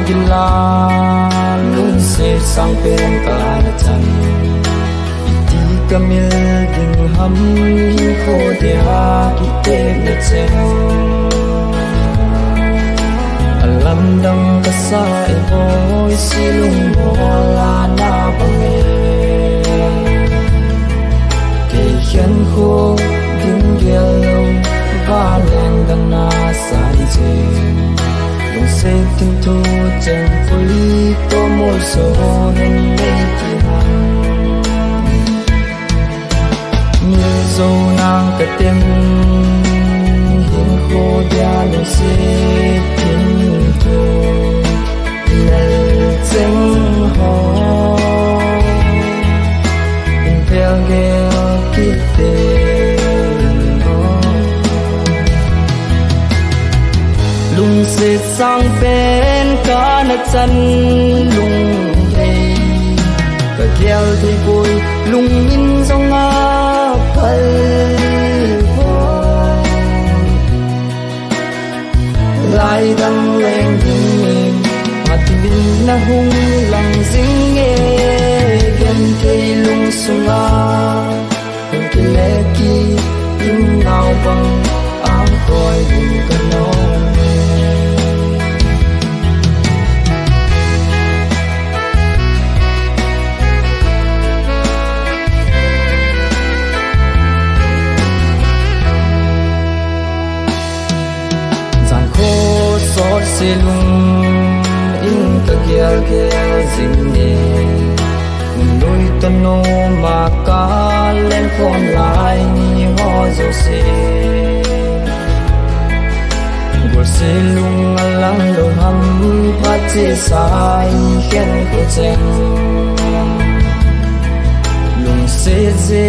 gila lung se sang pen ka na chan ti kamil ding ham kho dia ki te na chen alam dang ka sa e boy silung bola na bange ke hian kho ding gel ba leng dang na sai che lung se tin tu chen pui to mo so hen le ti han mi zo nang ka tem hin kho dia lung se tin tu le chen ho in pel ge ki te lung se sang pen ka na chan lung dei ka gyal thi boi lung in zong a phal bo lai dang leng ding ma tin na hung lang jing e gen ke lung sunga ke le ki in nau bang ang koi ding ka no se lung in ka gyal gyal jing ne loi ta no ma ka len khon lai ni ho zo se gor se lung alang lo ham pa che sai khen ko chen lung se je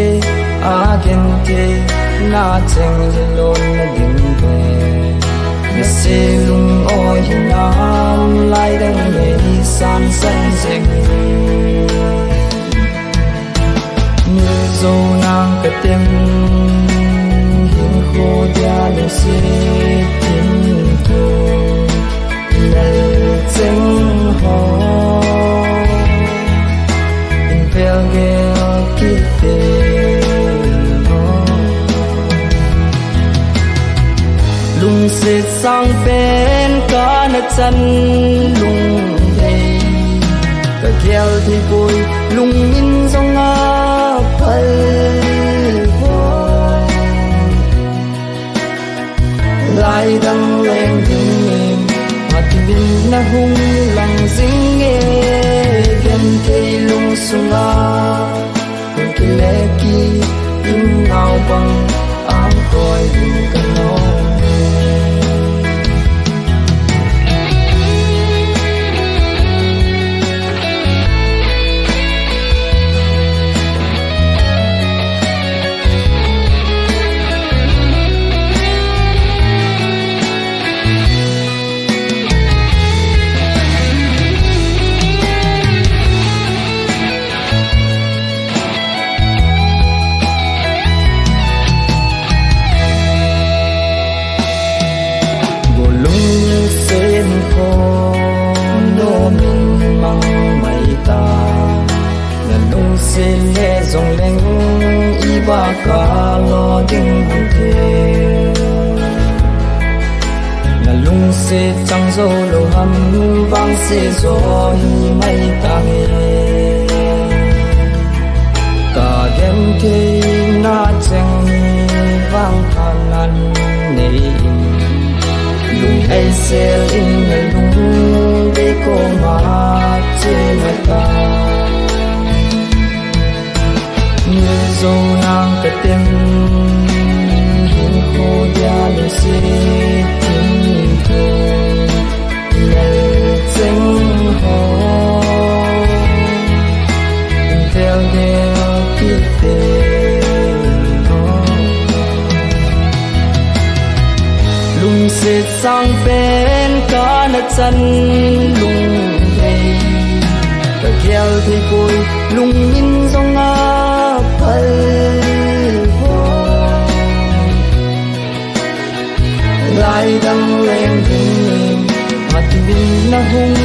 a gen ke na chen lon na ding pe na se lung oi nam lai dang le san san sing như zo nang ka tem hin kho dia le se tin tu le chen ho in pel ge ki te lung se sang pen ka na chan lung dei ka gyal thi boi lung in zong a phal bo lai dang leng ding ma tin na hung lang jing e gen ke lung sunga ke le ki in nau bang ang koi ding ka no se le zong leng i ba ka lo ding hong the na lung se chang zo lo ham bang se zo hi mai ta nge ka gen ke na chang ni bang khan nan nei lung ai se in na lung de ko ma che na ta như zo nang ka tem hin kho dia le se tin tu le chen ho in tel ge ki te lung se sang pen ka na chan lung dei ka gyal thi boi lung in zong a phal bo lai dang leng ding ma tin na hung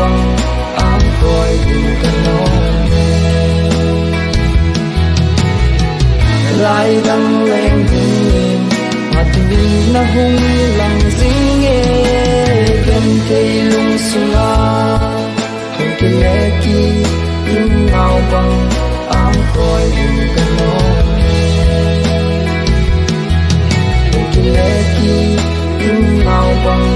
băng áng coi in cả nó lại đăng lên hình mà tình bin na hung lăng dính nghe gần cây lung sung a không thể lẽ ki in nào băng áng coi in cả nó không thể lẽ ki in nào băng